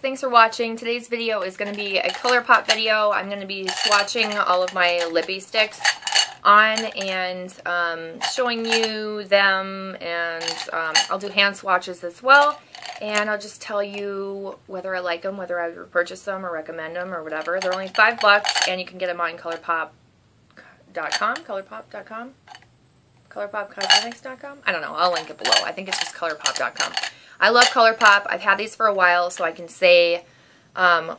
thanks for watching. Today's video is going to be a Colourpop video. I'm going to be swatching all of my Lippie Stix on and showing you them, and I'll do hand swatches as well, and I'll just tell you whether I like them, whether I would purchase them or recommend them or whatever. They're only $5 and you can get them on Colourpop.com, ColourpopCosmetics.com? I don't know. I'll link it below. I think it's just Colourpop.com. I love Colourpop. I've had these for a while, so I can say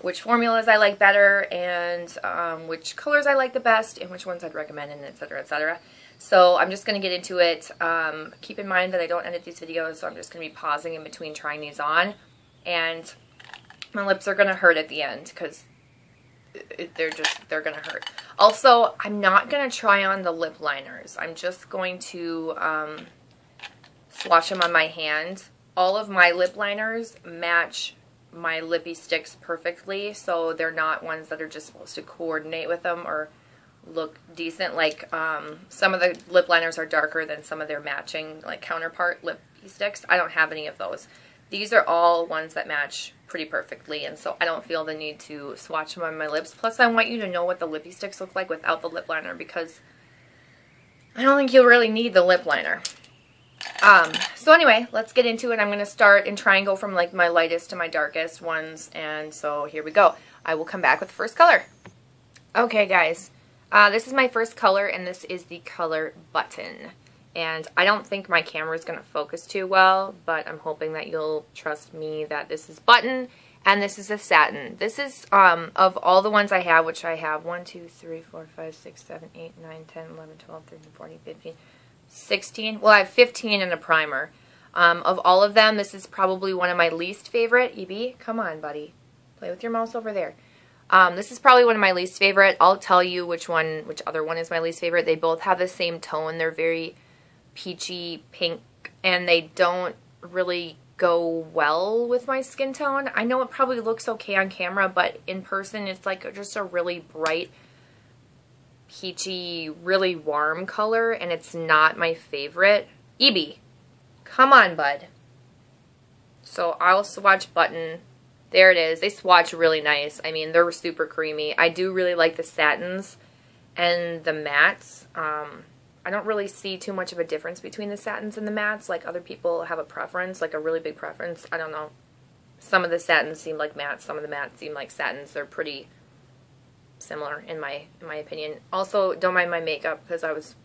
which formulas I like better and which colors I like the best and which ones I'd recommend, and etc., etc. So I'm just going to get into it. Keep in mind that I don't edit these videos, so I'm just going to be pausing in between trying these on. And my lips are going to hurt at the end because they're going to hurt. Also, I'm not going to try on the lip liners. I'm just going to swatch them on my hand. All of my lip liners match my Lippie Stix perfectly, so they're not ones that are just supposed to coordinate with them or look decent. Like some of the lip liners are darker than some of their matching like counterpart Lippie Stix. I don't have any of those. These are all ones that match pretty perfectly, and so I don't feel the need to swatch them on my lips. Plus, I want you to know what the Lippie Stix look like without the lip liner, because I don't think you'll really need the lip liner. So anyway, let's get into it. I'm going to start and try and go from like my lightest to my darkest ones, and so here we go. I will come back with the first color. Okay guys, this is my first color, and this is the color Button. And I don't think my camera is going to focus too well, but I'm hoping that you'll trust me that this is Button, and this is a satin. This is, of all the ones I have, which I have 1, 2, 3, 4, 5, 6, 7, 8, 9, 10, 11, 12, 13, 14, 15, 16. Well, I have 15 in a primer. Of all of them, this is probably one of my least favorite. EB, come on, buddy. Play with your mouse over there. This is probably one of my least favorite. Other one is my least favorite. They both have the same tone. They're very peachy pink, and they don't really go well with my skin tone. I know it probably looks okay on camera, but in person it's like just a really bright, peachy, really warm color, and it's not my favorite. EB, come on, bud. So I'll swatch Button. There it is. They swatch really nice. I mean, they're super creamy. I do really like the satins and the mattes. I don't really see too much of a difference between the satins and the mattes. Like, other people have a preference, like a really big preference. I don't know. Some of the satins seem like mattes. Some of the mattes seem like satins. They're pretty similar in my opinion. Also, don't mind my makeup because I was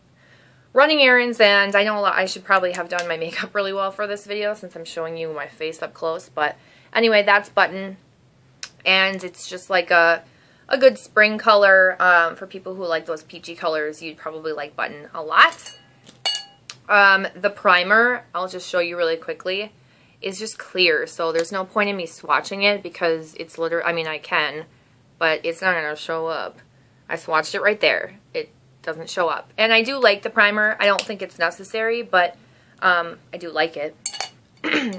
running errands, and I know I should probably have done my makeup really well for this video since I'm showing you my face up close. But anyway, that's Button, and it's just like a good spring color. For people who like those peachy colors, you'd probably like Button a lot. The primer, I'll just show you really quickly, is just clear, so there's no point in me swatching it because it's literally, I mean, I can, but it's not going to show up. I swatched it right there. It doesn't show up. And I do like the primer. I don't think it's necessary, but I do like it.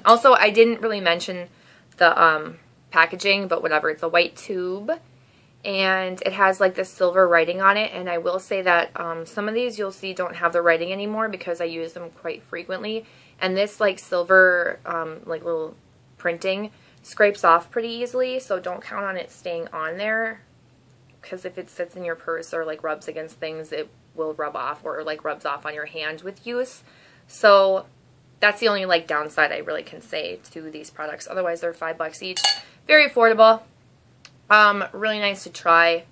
Also, I didn't really mention the packaging, but whatever. It's a white tube, and it has like this silver writing on it, and I will say that some of these you'll see don't have the writing anymore because I use them quite frequently, and this like silver like little printing scrapes off pretty easily, so don't count on it staying on there, because if it sits in your purse or like rubs against things, it will rub off, or like rubs off on your hand with use. So that's the only like downside I really can say to these products. Otherwise, they're $5 each. Very affordable. Really nice to try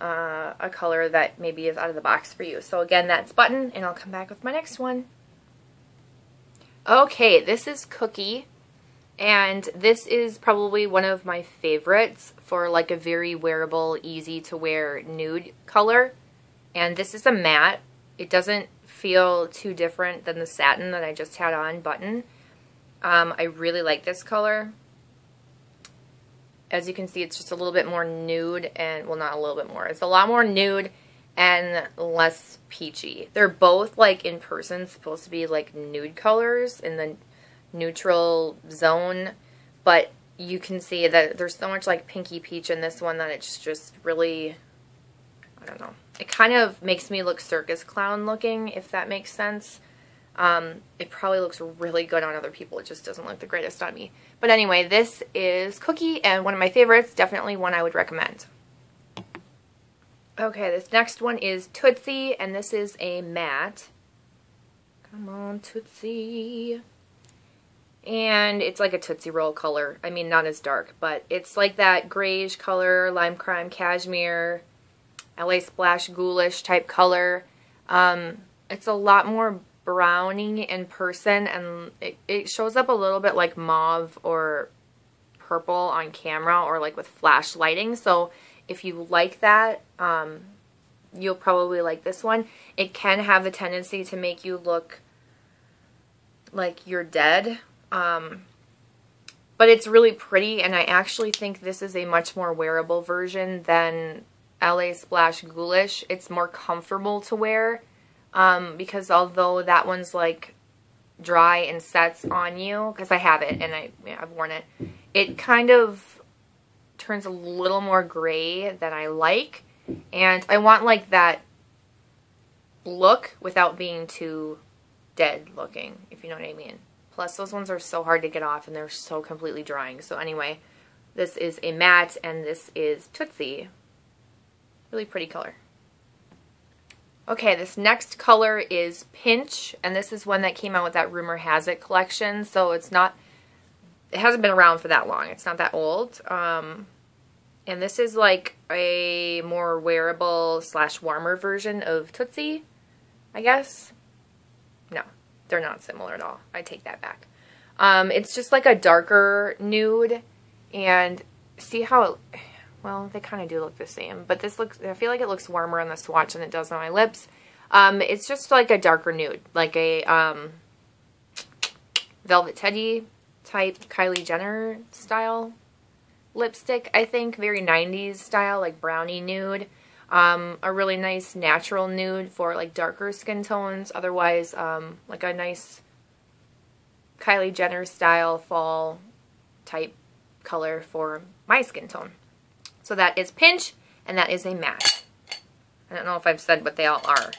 a color that maybe is out of the box for you. So again, that's Button, and I'll come back with my next one. Okay, this is Cookie, and this is probably one of my favorites for like a very wearable, easy to wear nude color. And this is a matte. It doesn't feel too different than the satin that I just had on, Button. I really like this color. As you can see, it's just a little bit more nude, and, well, not a little bit more. It's a lot more nude and less peachy. They're both, like, in person supposed to be, like, nude colors in the neutral zone, but you can see that there's so much, like, pinky peach in this one that it's just really, I don't know. It kind of makes me look circus clown looking, if that makes sense. It probably looks really good on other people. It just doesn't look the greatest on me. But anyway, this is Cookie, and one of my favorites. Definitely one I would recommend. Okay, this next one is Tootsie, and this is a matte. Come on, Tootsie. And it's like a Tootsie Roll color. I mean, not as dark, but it's like that grayish color, lime crime cashmere, LA Splash ghoulish type color. It's a lot more browny in person, and it shows up a little bit like mauve or purple on camera or like with flash lighting. So if you like that, you'll probably like this one. It can have the tendency to make you look like you're dead. But it's really pretty, and I actually think this is a much more wearable version than LA Splash Ghoulish. It's more comfortable to wear, because although that one's like dry and sets on you, because I have it and I've worn it, it kind of turns a little more gray than I like, and I want like that look without being too dead looking, if you know what I mean. Plus, those ones are so hard to get off, and they're so completely drying. So anyway, this is a matte, and this is Tootsie. Really pretty color. Okay, this next color is Pinch, and this is one that came out with that Rumor Has It collection. So it hasn't been around for that long. It's not that old. And this is like a more wearable / warmer version of Tootsie, I guess. No. They're not similar at all. I take that back. It's just like a darker nude, and see how it, well, they kind of do look the same, but this looks, I feel like it looks warmer on the swatch than it does on my lips. It's just like a darker nude, like a Velvet Teddy type Kylie Jenner style lipstick, I think. Very 90s style, like brownie nude. A really nice natural nude for like darker skin tones. Otherwise, like a nice Kylie Jenner style fall type color for my skin tone. So that is Pinch, and that is a matte. I don't know if I've said what they all are.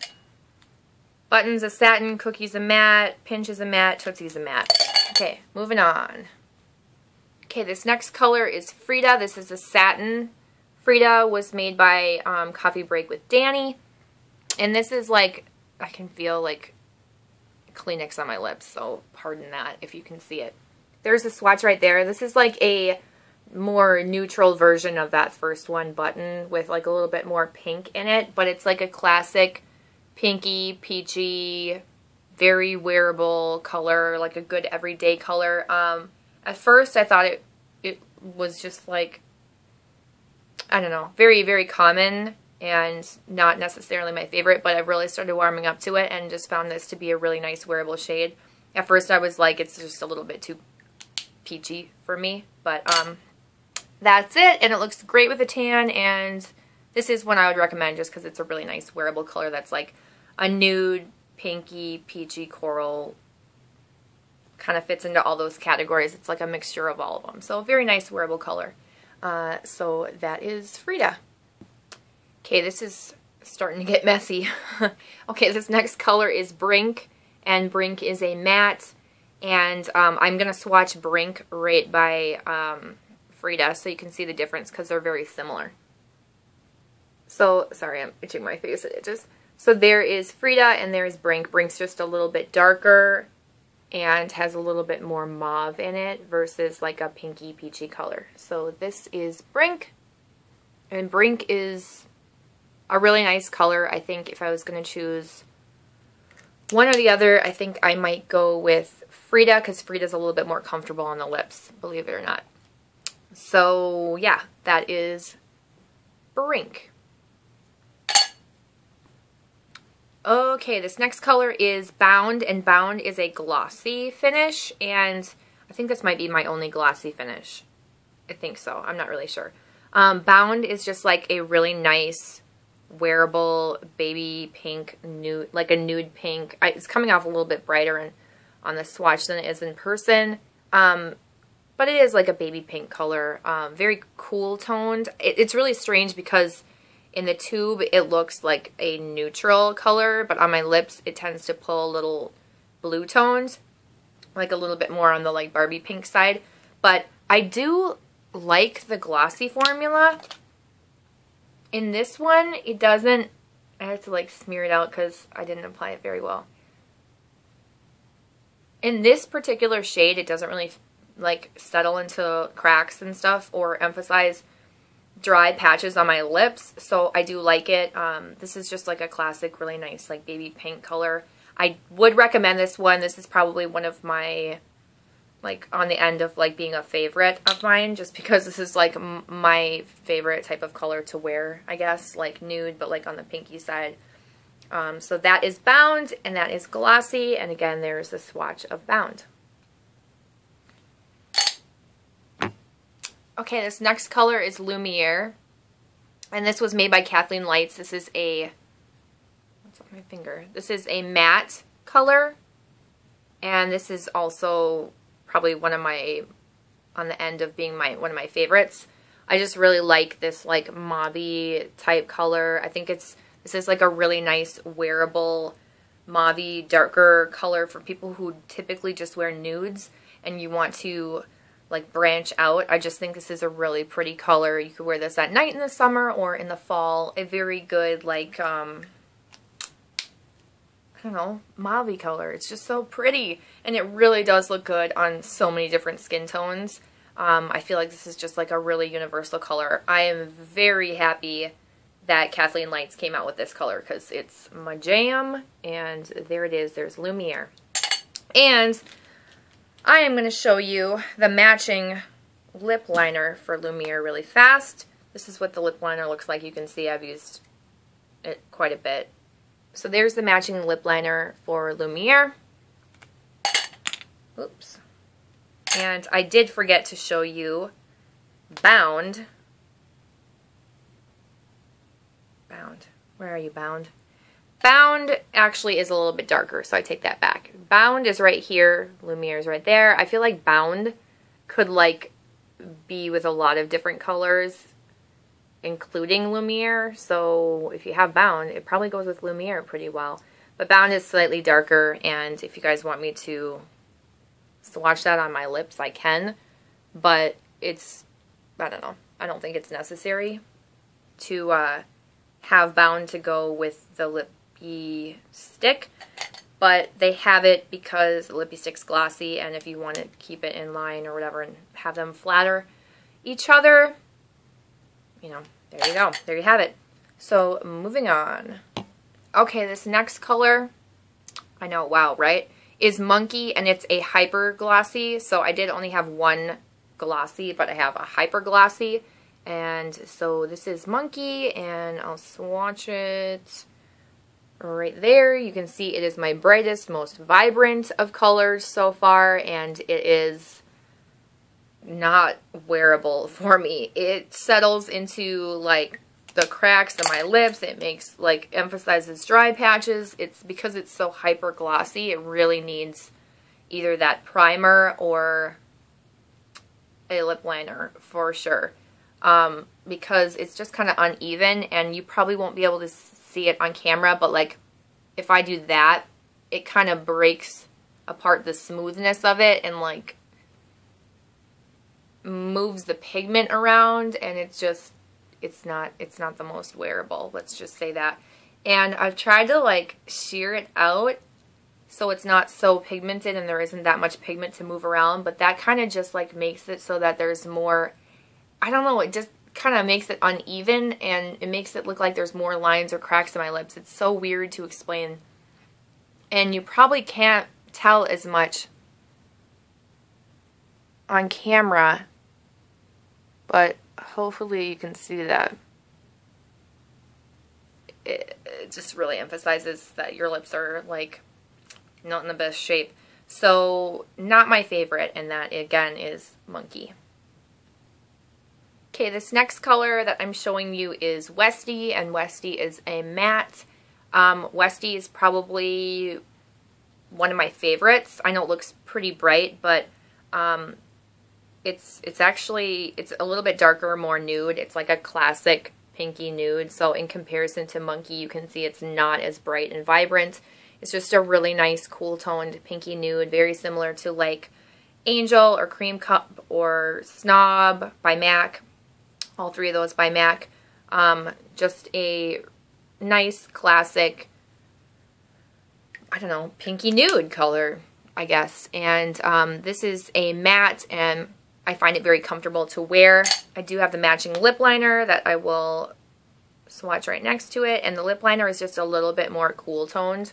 Button's a satin, Cookie's a matte, Pinch is a matte, Tootsie's a matte. Okay, moving on. Okay, this next color is Frida. This is a satin. Frida was made by Coffee Break with Danny, and this is like, I can feel like Kleenex on my lips, so pardon that if you can see it. There's a swatch right there. This is like a more neutral version of that first one, Button, with like a little bit more pink in it, but it's like a classic pinky, peachy, very wearable color, like a good everyday color. At first I thought it was just like, I don't know, very, very common and not necessarily my favorite, but I've really started warming up to it and just found this to be a really nice wearable shade. At first I was like, it's just a little bit too peachy for me, but that's it, and it looks great with a tan, and this is one I would recommend just because it's a really nice wearable color that's like a nude, pinky, peachy, coral, kind of fits into all those categories. It's like a mixture of all of them, so a very nice wearable color. So that is Frida. Okay, this is starting to get messy. Okay, this next color is Brink, and Brink is a matte, and I'm going to swatch Brink right by Frida so you can see the difference because they're very similar. So, sorry, I'm itching my face, it itches. So there is Frida and there's Brink. Brink's just a little bit darker and has a little bit more mauve in it versus like a pinky peachy color. So this is Brink, and Brink is a really nice color. I think if I was going to choose one or the other, I think I might go with Frida because Frida's a little bit more comfortable on the lips, believe it or not. So yeah, that is Brink. Okay, this next color is Bound, and Bound is a glossy finish, and I think this might be my only glossy finish. I think so. I'm not really sure. Bound is just like a really nice wearable baby pink nude, like a nude pink. It's coming off a little bit brighter on the swatch than it is in person, but it is like a baby pink color, very cool toned. It's really strange because in the tube, it looks like a neutral color, but on my lips, it tends to pull a little blue tones, like a little bit more on the like Barbie pink side. But I do like the glossy formula. In this one, it doesn't, I have to like smear it out because I didn't apply it very well. In this particular shade, it doesn't really like settle into cracks and stuff or emphasize dry patches on my lips, so I do like it. This is just like a classic, really nice like baby pink color. I would recommend this one. This is probably one of my, like, on the end of like being a favorite of mine, just because this is like my favorite type of color to wear, I guess, like nude, but like on the pinky side. So that is Bound, and that is Glossy, and again, there's a swatch of Bound. Okay, this next color is Lumiere, and this was made by Kathleen Lights. This is a, what's on my finger? This is a matte color, and this is also probably one of my, on the end of being one of my favorites. I just really like this like mauve-y type color. I think this is like a really nice wearable mauve-y darker color for people who typically just wear nudes and you want to like branch out. I just think this is a really pretty color. You could wear this at night in the summer or in the fall. A very good like I don't know, mauve color. It's just so pretty, and it really does look good on so many different skin tones. I feel like this is just like a really universal color. I am very happy that Kathleen Lights came out with this color because it's my jam, and there it is. There's Lumiere. And I am going to show you the matching lip liner for Lumiere really fast. This is what the lip liner looks like. You can see I've used it quite a bit. So there's the matching lip liner for Lumiere. Oops. And I did forget to show you Bound. Where are you, Bound? Bound actually is a little bit darker, so I take that back. Bound is right here. Lumiere is right there. I feel like Bound could like be with a lot of different colors, including Lumiere. So if you have Bound, it probably goes with Lumiere pretty well. But Bound is slightly darker, and if you guys want me to swatch that on my lips, I can. But it's, I don't know. I don't think it's necessary to have Bound to go with the Lippie Stix, but they have it because the Lippie Stix glossy, and if you want to keep it in line or whatever and have them flatter each other, you know, there you go. There you have it. So moving on. Okay, this next color, I know, wow, right, is Monkey, and it's a hyper glossy. So I did only have one glossy, but I have a hyper glossy. And so this is Monkey, and I'll swatch it right there. You can see it is my brightest, most vibrant of colors so far, and it is not wearable for me. It settles into like the cracks in my lips. It makes like emphasizes dry patches. It's because it's so hyper glossy. It really needs either that primer or a lip liner for sure. Because it's just kind of uneven, and you probably won't be able to see it on camera, but like if I do that, it kind of breaks apart the smoothness of it and like moves the pigment around, and it's just, it's not the most wearable, let's just say that. And I've tried to like shear it out so it's not so pigmented and there isn't that much pigment to move around, but that kind of just like makes it so that there's more, I don't know, it just kind of makes it uneven, and it makes it look like there's more lines or cracks in my lips. It's so weird to explain, and you probably can't tell as much on camera, but hopefully you can see that. It just really emphasizes that your lips are like not in the best shape. So not my favorite, and that again is Monkey. Okay, this next color that I'm showing you is Westie, and Westie is a matte. Westie is probably one of my favorites. I know it looks pretty bright, but it's actually, it's a little bit darker, more nude. It's like a classic pinky nude. So in comparison to Monkey, you can see it's not as bright and vibrant. It's just a really nice cool toned pinky nude, very similar to like Angel or Cream Cup or Snob by MAC. All three of those by MAC. Just a nice classic, I don't know, pinky nude color, I guess. And this is a matte, and I find it very comfortable to wear. I do have the matching lip liner that I will swatch right next to it, and the lip liner is just a little bit more cool toned,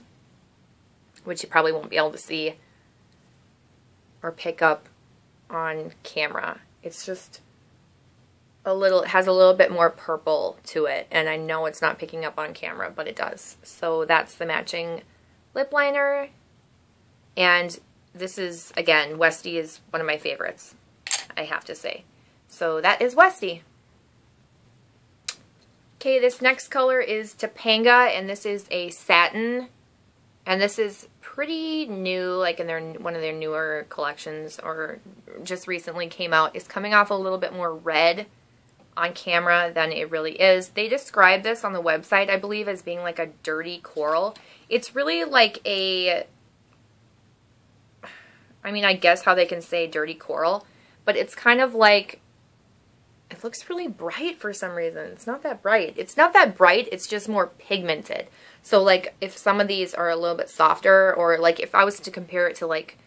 which you probably won't be able to see or pick up on camera. It's just a little, it has a little bit more purple to it, and I know it's not picking up on camera, but it does. So that's the matching lip liner, and this is, again, Westie is one of my favorites, I have to say. So that is Westie. Okay, this next color is Topanga, and this is a satin, and this is pretty new, like in their one of their newer collections, or just recently came out. It's coming off a little bit more red on camera than it really is. They describe this on the website, I believe, as being like a dirty coral. It's really like a, I mean, I guess how they can say dirty coral, but it's kind of like, it looks really bright for some reason. It's not that bright. It's not that bright, it's just more pigmented. So like if some of these are a little bit softer, or like if I was to compare it to like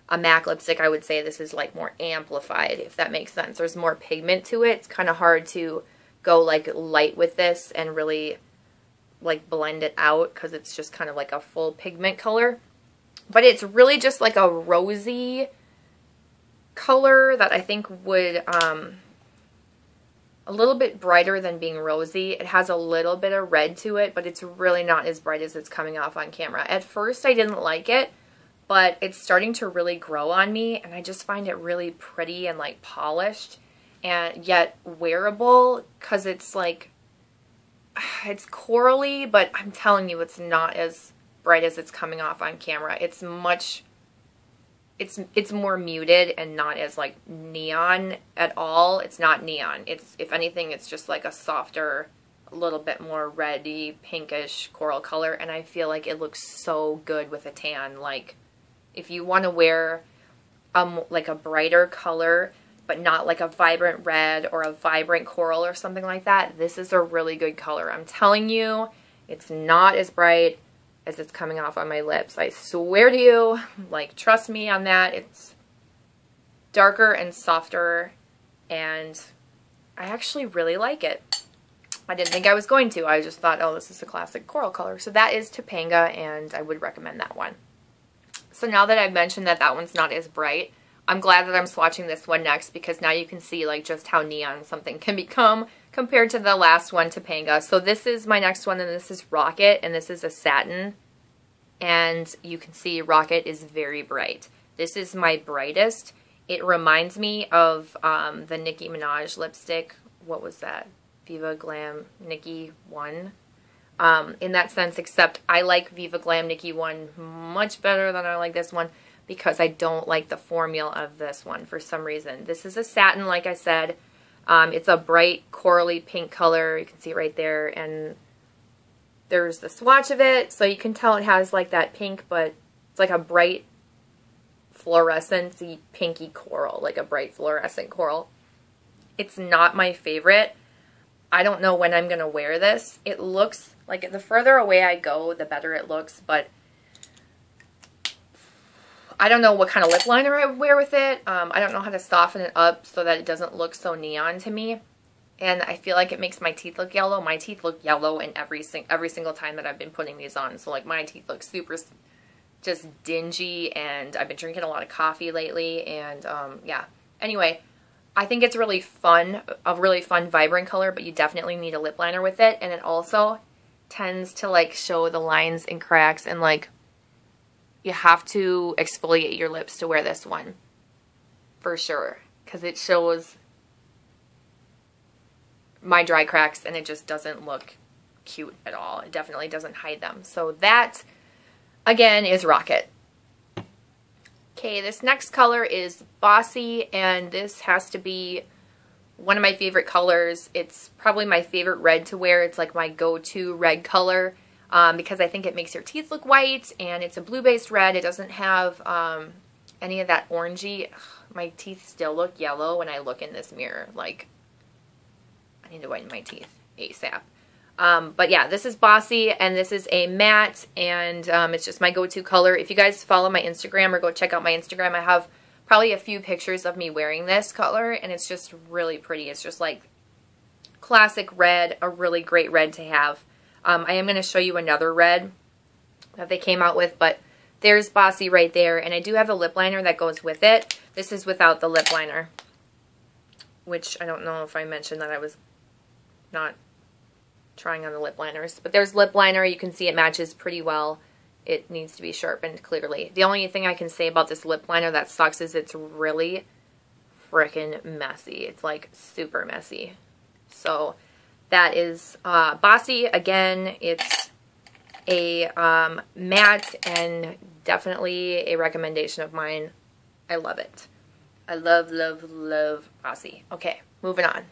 a MAC lipstick, I would say this is like more amplified, if that makes sense. There's more pigment to it. It's kind of hard to go like light with this and really like blend it out, because it's just kind of like a full pigment color. But it's really just like a rosy color that I think would a little bit brighter than being rosy. It has a little bit of red to it, but it's really not as bright as it's coming off on camera. At first I didn't like it, but it's starting to really grow on me, and I just find it really pretty and like polished, and yet wearable, because it's like, it's corally, but I'm telling you, it's not as bright as it's coming off on camera. It's much, it's more muted and not as like neon at all. It's not neon. It's, if anything, it's just like a softer, a little bit more reddy, pinkish coral color, and I feel like it looks so good with a tan. Like, if you want to wear like a brighter color, but not like a vibrant red or a vibrant coral or something like that, this is a really good color. I'm telling you, it's not as bright as it's coming off on my lips. I swear to you, like, trust me on that. It's darker and softer, and I actually really like it. I didn't think I was going to. I just thought, oh, this is a classic coral color. So that is Topanga, and I would recommend that one. So now that I've mentioned that that one's not as bright, I'm glad that I'm swatching this one next, because now you can see like just how neon something can become compared to the last one, Topanga. So this is my next one, and this is Rocket, and this is a satin, and you can see Rocket is very bright. This is my brightest. It reminds me of the Nicki Minaj lipstick. What was that? Viva Glam Nicki 1. In that sense, except I like Viva Glam Nicki 1 much better than I like this one, because I don't like the formula of this one for some reason. This is a satin, like I said. It's a bright corally pink color. You can see it right there, and there's the swatch of it, so you can tell it has like that pink, but it's like a bright fluorescent-y pinky coral, like a bright fluorescent coral. It's not my favorite. I don't know when I'm going to wear this. It looks like, the further away I go, the better it looks, but I don't know what kind of lip liner I would wear with it. I don't know how to soften it up so that it doesn't look so neon to me. And I feel like it makes my teeth look yellow. My teeth look yellow in every single time that I've been putting these on. So like my teeth look super just dingy, and I've been drinking a lot of coffee lately, and yeah. Anyway, I think it's really fun, a really fun vibrant color, but you definitely need a lip liner with it. And it also tends to like show the lines and cracks, and like you have to exfoliate your lips to wear this one for sure, because it shows my dry cracks and it just doesn't look cute at all. It definitely doesn't hide them. So that, again, is Rocket. Okay, this next color is Bossy, and this has to be one of my favorite colors. It's probably my favorite red to wear. It's like my go-to red color. because I think it makes your teeth look white, and it's a blue-based red. It doesn't have any of that orangey. Ugh, my teeth still look yellow when I look in this mirror. Like, I need to whiten my teeth ASAP. But yeah, this is Bossy, and this is a matte, and it's just my go-to color. If you guys follow my Instagram or go check out my Instagram, I have probably a few pictures of me wearing this color, and it's just really pretty. It's just like classic red, a really great red to have. I am going to show you another red that they came out with, but there's Bossy right there, and I do have a lip liner that goes with it. This is without the lip liner, which I don't know if I mentioned that I was not trying on the lip liners. But there's lip liner. You can see it matches pretty well. It needs to be sharpened clearly. The only thing I can say about this lip liner that sucks is it's really freaking messy. It's like super messy. So that is Bossy. Again, it's a matte and definitely a recommendation of mine. I love it. I love, love, love Bossy. Okay, moving on.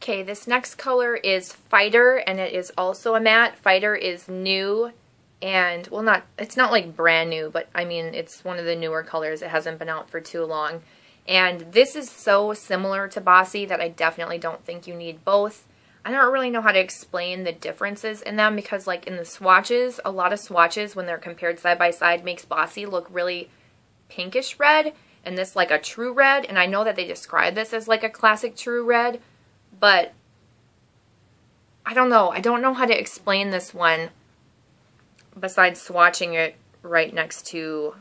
Okay, this next color is Fighter, and it is also a matte. Fighter is new, and, well, it's not like brand new, but I mean, it's one of the newer colors. It hasn't been out for too long. And this is so similar to Bossy that I definitely don't think you need both. I don't really know how to explain the differences in them because, like, in the swatches, a lot of swatches, when they're compared side by side, makes Bossy look really pinkish red, and this like a true red. And I know that they describe this as like a classic true red, but I don't know. I don't know how to explain this one besides swatching it right next to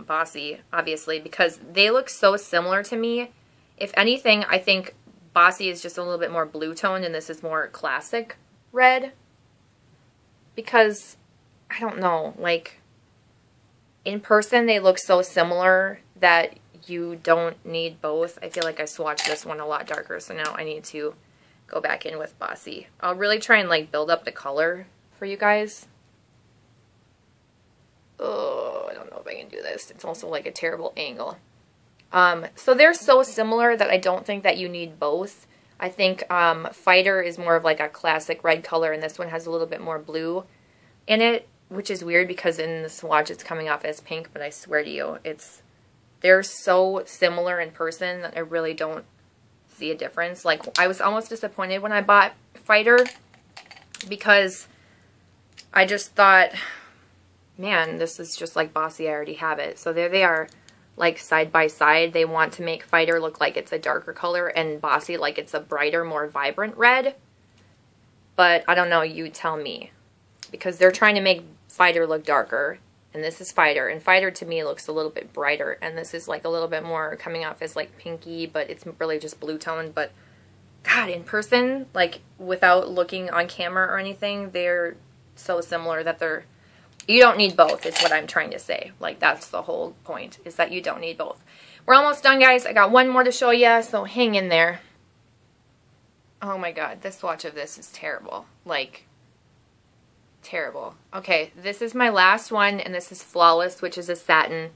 Bossy, obviously, because they look so similar to me. If anything, I think Bossy is just a little bit more blue toned and this is more classic red, because I don't know, like in person they look so similar that you don't need both. I feel like I swatched this one a lot darker, so now I need to go back in with Bossy. I'll really try and like build up the color for you guys. Oh, I don't know if I can do this. It's also like a terrible angle. So they're so similar that I don't think that you need both. I think Fighter is more of like a classic red color, and this one has a little bit more blue in it, which is weird because in the swatch it's coming off as pink, but I swear to you, they're so similar in person that I really don't see a difference. Like, I was almost disappointed when I bought Fighter because I just thought, man, this is just like Bossy. I already have it. So there they are, like side by side. They want to make Fighter look like it's a darker color and Bossy like it's a brighter, more vibrant red. But I don't know, you tell me. Because they're trying to make Fighter look darker, and this is Fighter. And Fighter to me looks a little bit brighter, and this is like a little bit more coming off as like pinky, but it's really just blue toned. But God, in person, like without looking on camera or anything, they're so similar that you don't need both, is what I'm trying to say. Like, that's the whole point, is that you don't need both. We're almost done, guys. I got one more to show you, so hang in there. Oh my God, the swatch of this is terrible. Like, terrible. Okay, this is my last one, and this is Flawless, which is a satin.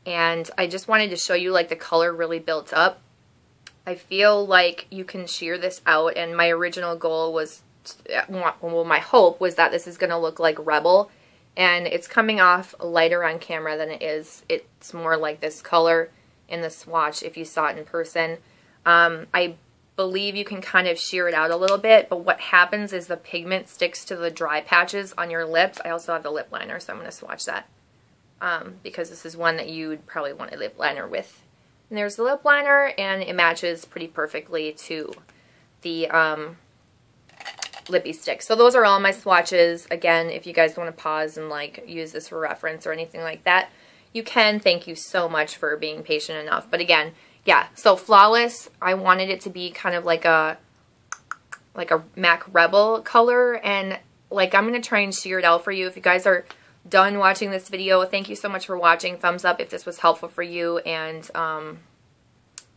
And I just wanted to show you, like, the color really built up. I feel like you can sheer this out, and my original goal was, well, my hope was that this is going to look like Rebel. And it's coming off lighter on camera than it is. It's more like this color in the swatch if you saw it in person. I believe you can kind of sheer it out a little bit, but what happens is the pigment sticks to the dry patches on your lips. I also have the lip liner, so I'm going to swatch that because this is one that you would probably want a lip liner with. And there's the lip liner, and it matches pretty perfectly to the Lippie Stix. So those are all my swatches. Again, if you guys want to pause and like use this for reference or anything like that, you can. Thank you so much for being patient enough. But again, yeah, so Flawless, I wanted it to be kind of like a MAC Rebel color, and like I'm going to try and sheer it out for you. If you guys are done watching this video, thank you so much for watching. Thumbs up if this was helpful for you, and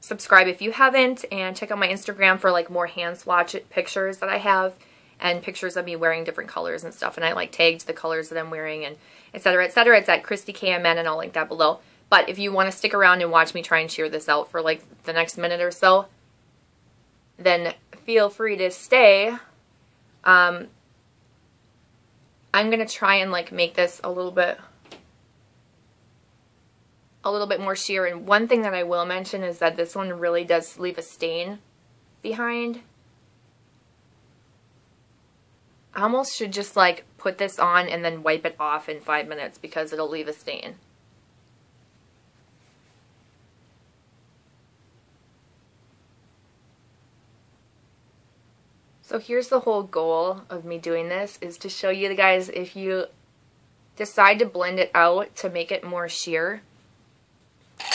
subscribe if you haven't, and check out my Instagram for like more hand swatch pictures that I have, and pictures of me wearing different colors and stuff, and I like tagged the colors that I'm wearing, and etc., etc. It's at ChristyKMN, and I'll link that below. But if you want to stick around and watch me try and sheer this out for like the next minute or so, then feel free to stay. I'm going to try and like make this a little bit more sheer. And one thing that I will mention is that this one really does leave a stain behind. I almost should just like put this on and then wipe it off in 5 minutes because it'll leave a stain. So here's the whole goal of me doing this, is to show you guys, if you decide to blend it out to make it more sheer,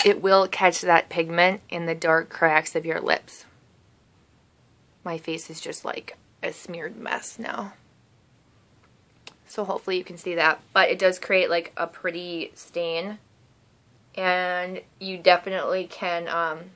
it will catch that pigment in the dark cracks of your lips. My face is just like a smeared mess now. So hopefully you can see that. But it does create like a pretty stain. And you definitely can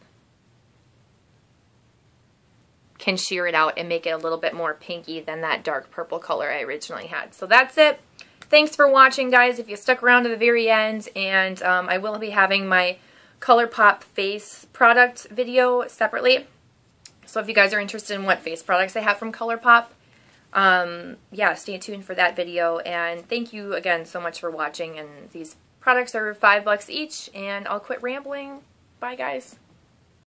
sheer it out and make it a little bit more pinky than that dark purple color I originally had. So that's it. Thanks for watching, guys, if you stuck around to the very end. And I will be having my Colourpop face product video separately. So if you guys are interested in what face products I have from Colourpop, yeah, stay tuned for that video. And thank you again so much for watching. And these products are $5 each, and I'll quit rambling. Bye, guys.